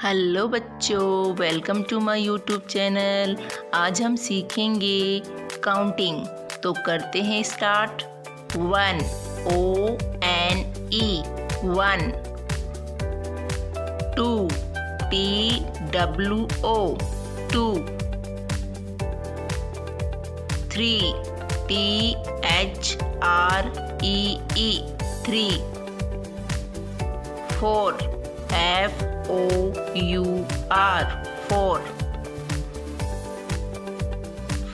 Hello बच्चों, welcome to my YouTube channel. आज हम सीखेंगे काउंटिंग। तो करते हैं start. 1 ONE 1, 2 TWO 2, 3 THREE 3, 4 FOUR 4,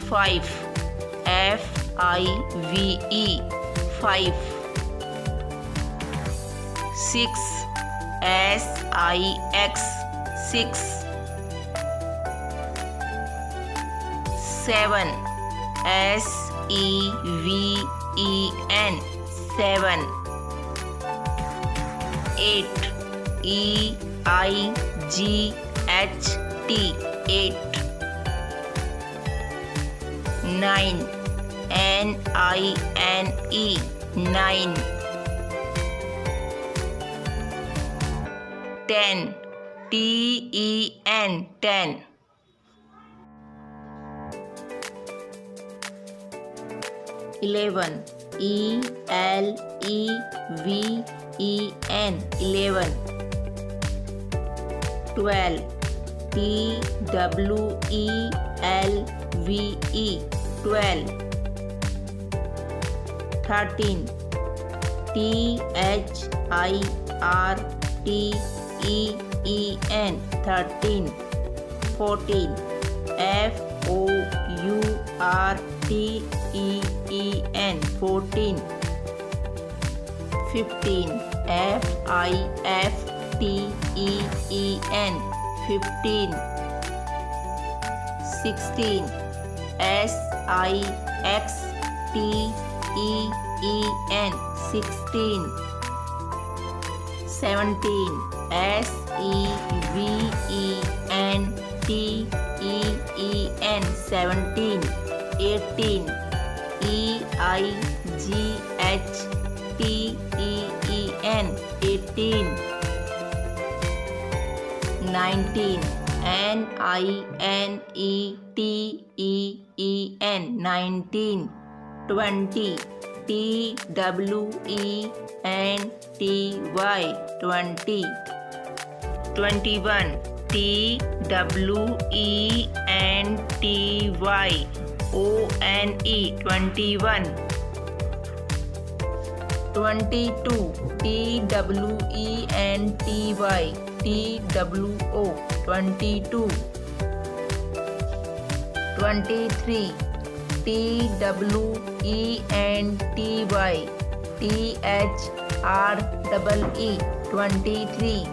5 FIVE 5, 6 SIX 6, 7 SEVEN 7, 8 EIGHT 8, 9 NINE 9, 10 TEN 10, 11 ELEVEN 11, 12 TWELVE 12, 13 THIRTEN 13, 14 FOURTEEN 14, 15 FIFTEEN 15, 16 SIXTEEN 16, 17 SEVENTEEN 17, 18 EIGHTEEN 18, 19 NINETEEN 19, 20 TWENTY 20, 21 TWENTY ONE 21, 22 TWENTY TWO 22, 23 TWENTY THREE 23,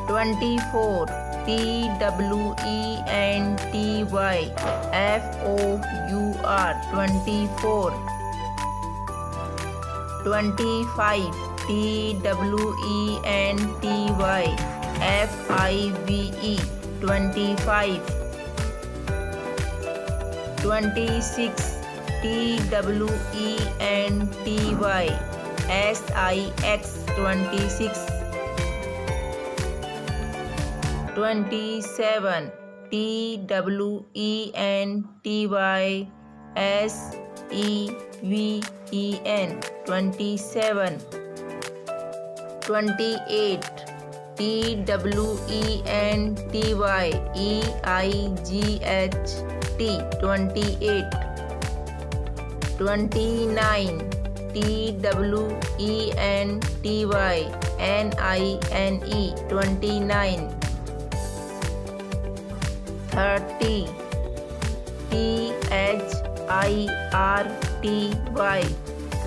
24 TWENTY FOUR 24, 25 TWENTY FIVE 25, 26 TWENTY SIX 26, 27 TWENTY SEVEN 27, 28 TWENTY EIGHT 28, 29 TWENTY NINE 29, 30 THIRTY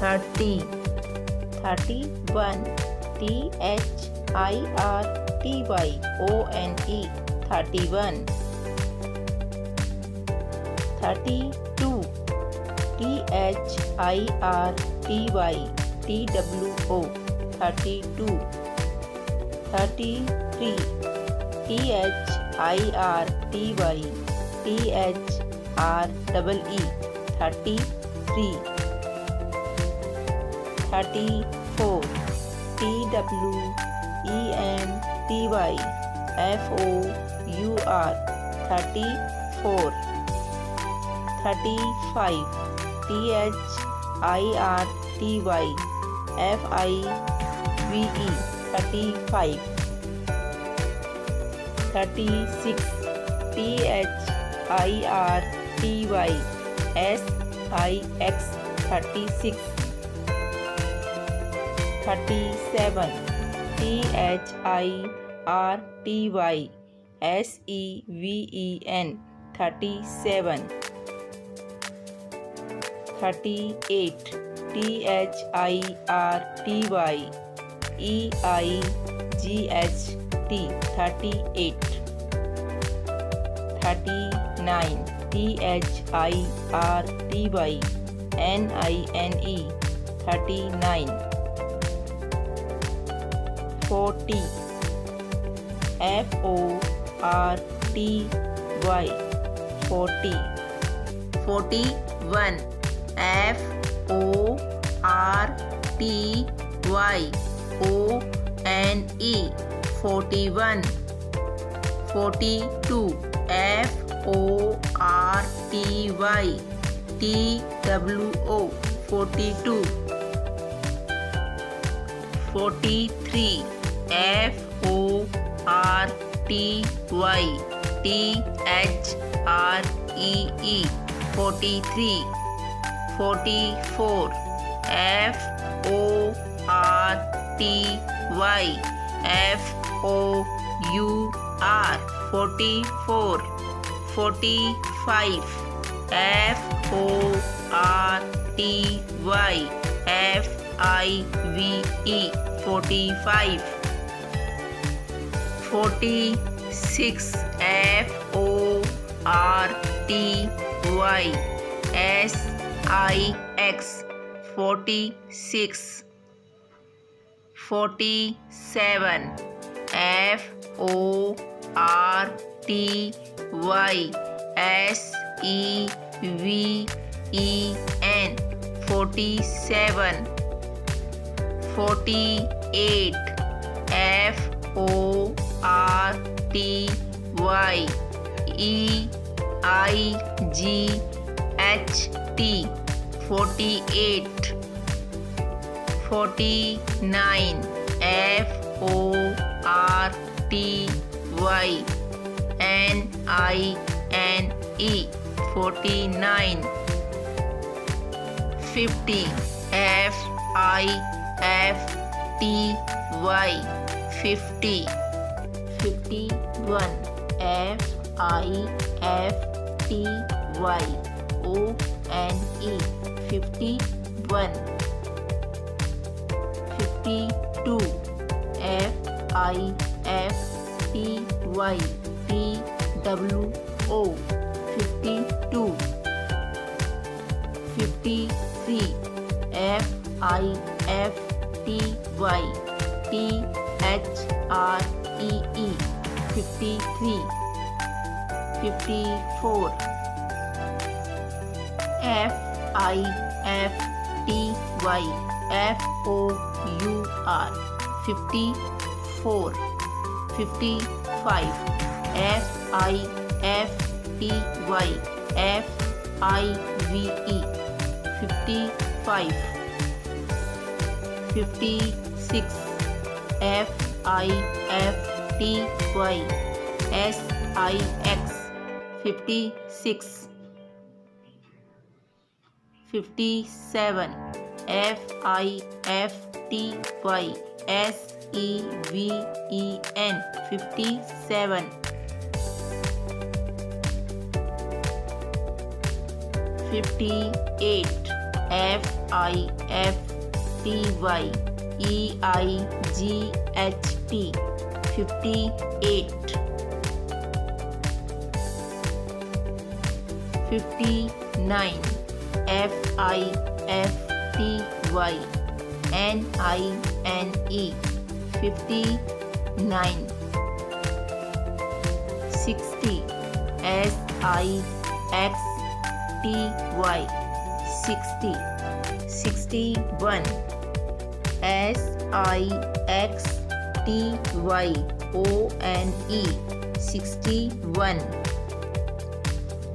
30, 31 THIRTYONE 31, 32 THIRTY TWO 32, 33 THIRTY THREE 33, 34 TWENTY TY, FOUR, 34, 35, THIRTY, FIVE, 35, 36, THIRTY, SIX, 36, 37, THIRTY, SEVEN, 37, 38, THIRTY, EIGHT, 38, 39, THIRTY, NINE, 39, 40, FORTY, 40, 41, FORTY, ONE, 41, 42, FORTY, TWO, 42, 43, FORTY, THREE, 43, 44, FORTY, FOUR, 44, 45, FORTY, FIVE, 45, 46, FORTY, SIX, 46, 47, FORTY, SEVEN, 47, 48, FORTY, EIGHT, 48, 49, FORTY, NINE, 49, 50, FIFTY, 50, 51, FIFTY, ONE, 51, 52, FIFTY, TWO, 52, 53, FIFTY, THREE, 53, 54, FIFTY, FOUR, 54, 55, FIFTY, FIVE, 55, 56, FIFTY, SIX, 56, 57, FIFTY, SEVEN, 57, 58, FIFTY, EIGHT, 58, 59, FIFTY, NINE, 59, 60, SIXTY, 60, 61, SIXTY, T-Y-O-N-E 61.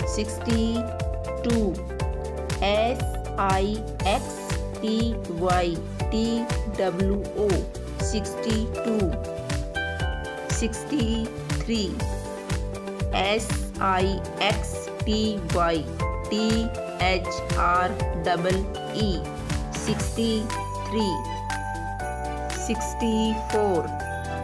62 S-I-X-T-Y-T-W-O 62. 63 S-I-X-T-Y-T-H-R-E-E 63. 64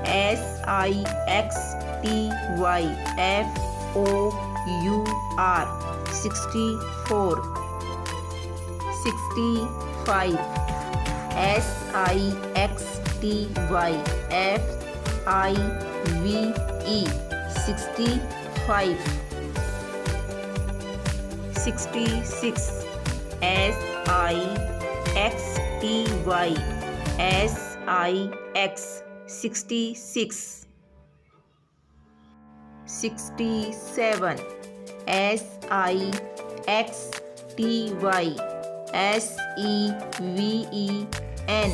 S-I-X-T-Y-F-O-U-R 64. 65 S-I-X-T-Y-F-I-V-E 65. 66 S-I-X-T-Y-S-I-X 66. 67 S-I-X-T-Y-S-E-V-E-N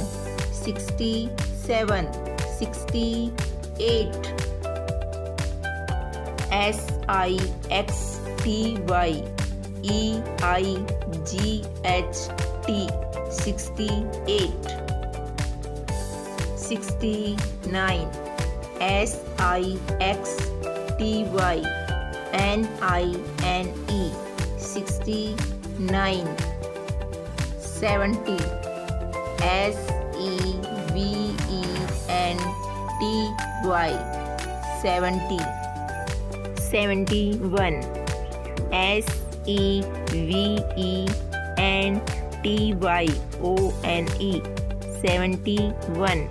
67. 68 S-I-X-T-Y-E-I-G-H-T 68. 69 S-I-X-T-Y-N-I-N-E 69. 70 S-E-V-E-N-T-Y 70. 71 S-E-V-E-N-T-Y-O-N-E 71.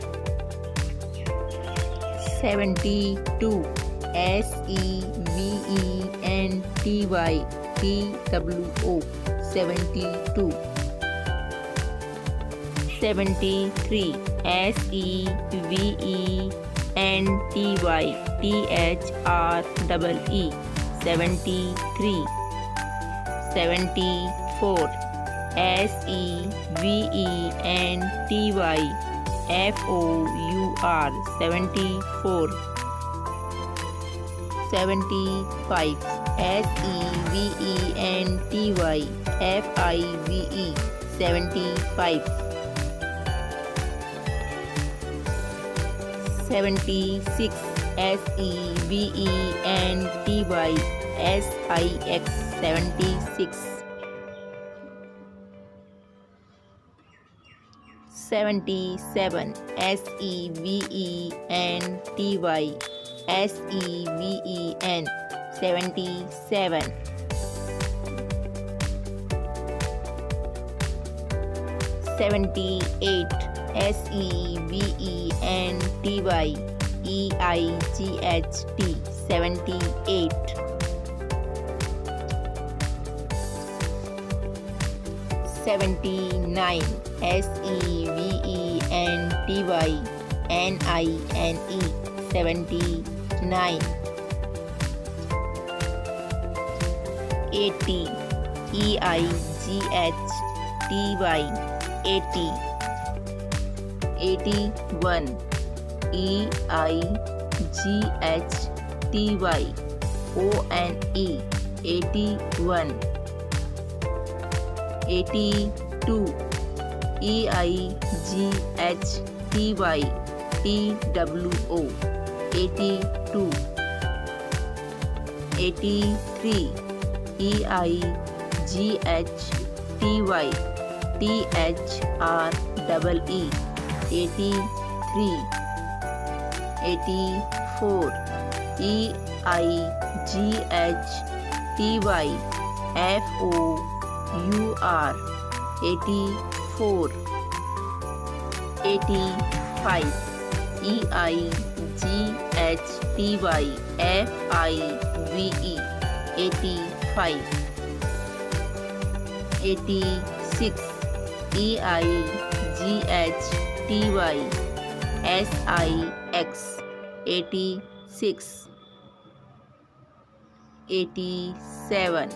72 S-E-V-E-N-T-Y-T-W-O 72. 73 S-E-V-E-N-T-Y-T-H-R-E-E 73. 74 S-E-V-E-N-T-Y-F-O-U-R 74. 75 S-E-V-E-N-T-Y-F-I-V-E 75. 76 S-E-V-E-N-T-Y-S-I-X 76. 77 S-E-V-E-N-T-Y-S-E-V-E-N 77. 78 S-E-V-E-N-T-Y-E-I-G-H-T 78. 79 S-E-V-E-N-T-Y-N-I-N-E 79. 80 E-I-G-H-T-Y 80. 81 E-I-G-H-T-Y-O-N-E 81. 82 E-I-G-H-T-Y-T-W-O 82. 83 E-I-G-H-T-Y-T-H-R-E-E 83. 84 E-I-G-H-T-Y-F-O-U-R 84. 85 E-I-G-H-T-Y-F-I-V-E 85. 86 E-I-G-H-T-Y-S-I-X 86. 87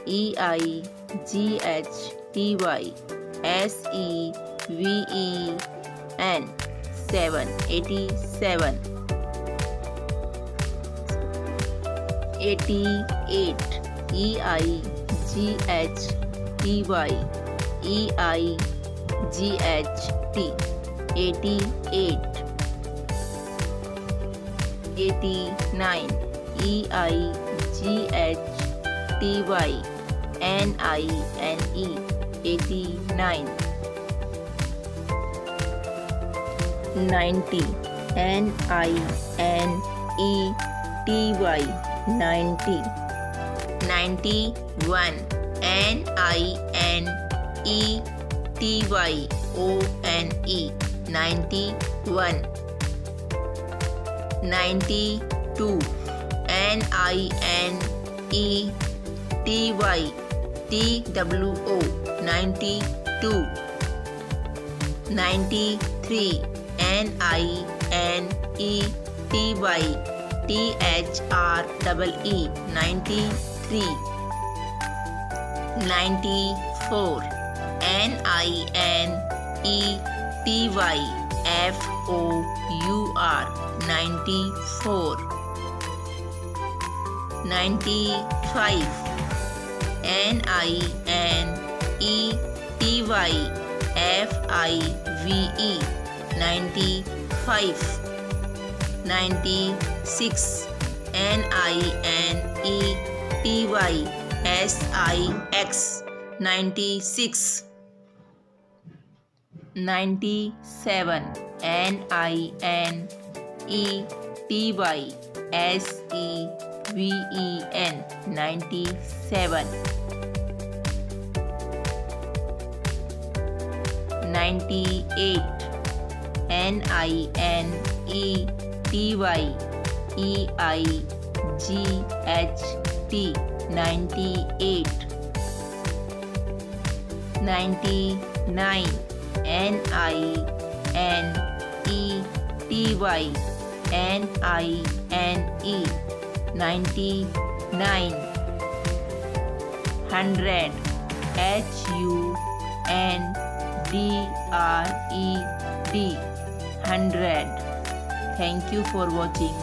E-I-G-H-T-Y-S-E-V-E-N 87. 87. 88. EIGHTY. EIGHT. 88. 89. EIGHTY. NINE. 89. 90. NINETY. 90. 91. NINETYONE. 91. 92. NINETYTWO. 92. 93. NINETYTHREE. 93. 94. NINETYFOUR. 94. 95. NINETYFIVE. 95. 96. NINETYSIX. 96. 97. NINETYSEVEN. 97. 98. NINETYEIGHT. 98. 99. NINETYNINE. 99. 100. HUNDRED. 100. Thank you for watching.